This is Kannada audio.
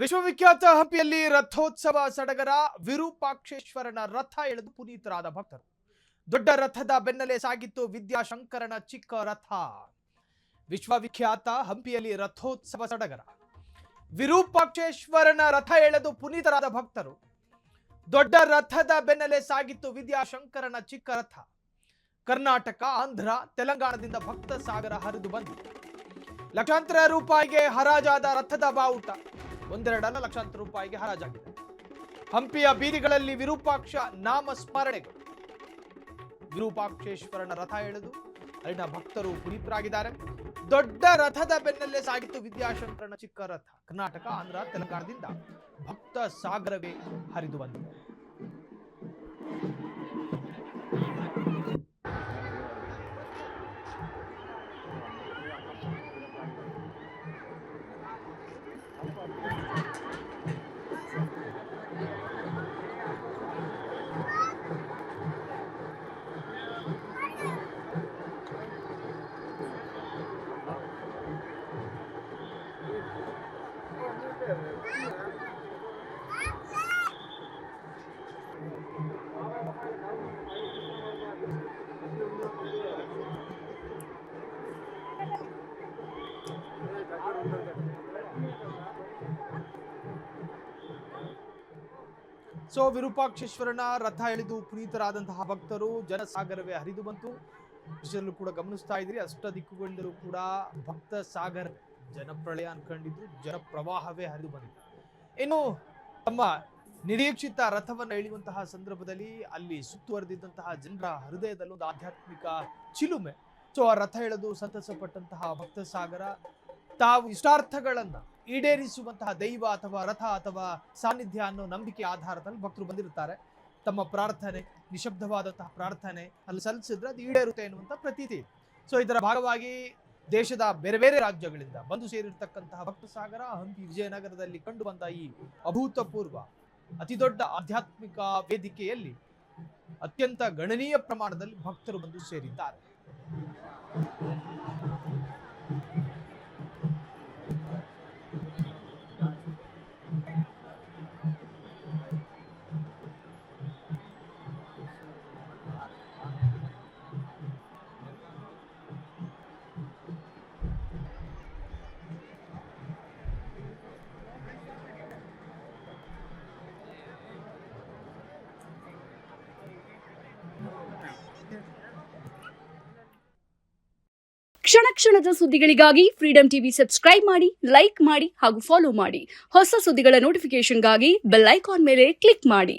ವಿಶ್ವವಿಖ್ಯಾತ ಹಂಪಿಯಲ್ಲಿ ರಥೋತ್ಸವ ಸಡಗರ. ವಿರೂಪಾಕ್ಷೇಶ್ವರನ ರಥ ಎಳೆದು ಪುನೀತರಾದ ಭಕ್ತರು. ದೊಡ್ಡ ರಥದ ಬೆನ್ನಲ್ಲೇ ಸಾಗಿತ್ತು ವಿದ್ಯಾಶಂಕರನ ಚಿಕ್ಕ ರಥ. ವಿಶ್ವವಿಖ್ಯಾತ ಹಂಪಿಯಲ್ಲಿ ರಥೋತ್ಸವ ಸಡಗರ. ವಿರೂಪಾಕ್ಷೇಶ್ವರನ ರಥ ಎಳೆದು ಪುನೀತರಾದ ಭಕ್ತರು. ದೊಡ್ಡ ರಥದ ಬೆನ್ನಲ್ಲೇ ಸಾಗಿತ್ತು ವಿದ್ಯಾಶಂಕರನ ಚಿಕ್ಕ ರಥ. ಕರ್ನಾಟಕ, ಆಂಧ್ರ, ತೆಲಂಗಾಣದಿಂದ ಭಕ್ತ ಸಾಗರ ಹರಿದು ಬಂತು. ಲಕ್ಷಾಂತರ ರೂಪಾಯಿಗೆ ಹರಾಜಾದ ರಥದ ಬಾವುಟ ಒಂದೆರಡಲ್ಲ ಲಕ್ಷಾಂತರ ರೂಪಾಯಿಗೆ ಹರಾಜಾಗಿದೆ. ಹಂಪಿಯ ಬೀದಿಗಳಲ್ಲಿ ವಿರೂಪಾಕ್ಷ ನಾಮ ಸ್ಮರಣೆಗಳು. ವಿರೂಪಾಕ್ಷೇಶ್ವರನ ರಥ ಎಳೆದು ಅಲ್ಲಿನ ಭಕ್ತರು ಪುನೀತರಾಗಿದ್ದಾರೆ. ದೊಡ್ಡ ರಥದ ಬೆನ್ನಲ್ಲೇ ಸಾಗಿತ್ತು ವಿದ್ಯಾಶಂಕರನ ಚಿಕ್ಕ ರಥ. ಕರ್ನಾಟಕ, ಆಂಧ್ರ, ತೆಲಂಗಾಣದಿಂದ ಭಕ್ತ ಸಾಗರವೇ ಹರಿದು ಬಂದಿದೆ. ಸೊ ವಿರೂಪಾಕ್ಷೇಶ್ವರನ ರಥ ಎಳೆದು ಪುನೀತರಾದಂತಹ ಭಕ್ತರು ಜನಸಾಗರವೇ ಹರಿದು ಬಂತು. ವಿಷಯಲ್ಲೂ ಕೂಡ ಗಮನಿಸ್ತಾ ಇದ್ರಿ, ಅಷ್ಟ ದಿಕ್ಕುಗಳಿಂದಲೂ ಕೂಡ ಭಕ್ತ ಸಾಗರ ಜನಪ್ರಳಯ ಅನ್ಕೊಂಡಿದ್ರು, ಜನಪ್ರವಾಹವೇ ಹರಿದು ಬಂದಿತ್ತು. ಇನ್ನು ತಮ್ಮ ನಿರೀಕ್ಷಿತ ರಥವನ್ನು ಎಳೆಯುವಂತಹ ಸಂದರ್ಭದಲ್ಲಿ ಅಲ್ಲಿ ಸುತ್ತುವರೆದಿದ್ದಂತಹ ಜನರ ಹೃದಯದಲ್ಲಿ ಒಂದು ಆಧ್ಯಾತ್ಮಿಕ ಚಿಲುಮೆ. ಸೊ ಆ ರಥ ಎಳೆದು ಸಂತಸ ಪಟ್ಟಂತಹ ಭಕ್ತ ಸಾಗರ ತಾವು ಇಷ್ಟಾರ್ಥಗಳನ್ನ ಈಡೇರಿಸುವಂತಹ ದೈವ ಅಥವಾ ರಥ ಅಥವಾ ಸಾನ್ನಿಧ್ಯ ಅನ್ನೋ ನಂಬಿಕೆ ಆಧಾರದಲ್ಲಿ ಭಕ್ತರು ಬಂದಿರುತ್ತಾರೆ. ತಮ್ಮ ಪ್ರಾರ್ಥನೆ, ನಿಶಬ್ದವಾದಂತಹ ಪ್ರಾರ್ಥನೆ ಅಲ್ಲಿ ಸಲ್ಲಿಸಿದ್ರೆ ಅದು ಈಡೇರುತ್ತೆ ಎನ್ನುವಂಥ ಪ್ರತೀತಿ. ಸೊ ಇದರ ಭಾಗವಾಗಿ ದೇಶದ ಬೇರೆ ಬೇರೆ ರಾಜ್ಯಗಳಿಂದ ಬಂದು ಸೇರಿರ್ತಕ್ಕಂತಹ ಭಕ್ತ ಸಾಗರ ಹಂಪಿ ವಿಜಯನಗರದಲ್ಲಿ ಕಂಡು ಬಂದ ಈ ಅಭೂತಪೂರ್ವ ಅತಿ ದೊಡ್ಡ ಆಧ್ಯಾತ್ಮಿಕ ವೇದಿಕೆಯಲ್ಲಿ ಅತ್ಯಂತ ಗಣನೀಯ ಪ್ರಮಾಣದಲ್ಲಿ ಭಕ್ತರು ಬಂದು ಸೇರಿದ್ದಾರೆ. ಕ್ಷಣ ಕ್ಷಣದ ಸುದ್ದಿಗಳಿಗಾಗಿ ಫ್ರೀಡಂ ಟಿವಿ ಸಬ್ಸ್ಕ್ರೈಬ್ ಮಾಡಿ, ಲೈಕ್ ಮಾಡಿ ಹಾಗೂ ಫಾಲೋ ಮಾಡಿ. ಹೊಸ ಸುದ್ದಿಗಳ ನೋಟಿಫಿಕೇಶನ್ಗಾಗಿ ಬೆಲ್ ಐಕಾನ್ ಮೇಲೆ ಕ್ಲಿಕ್ ಮಾಡಿ.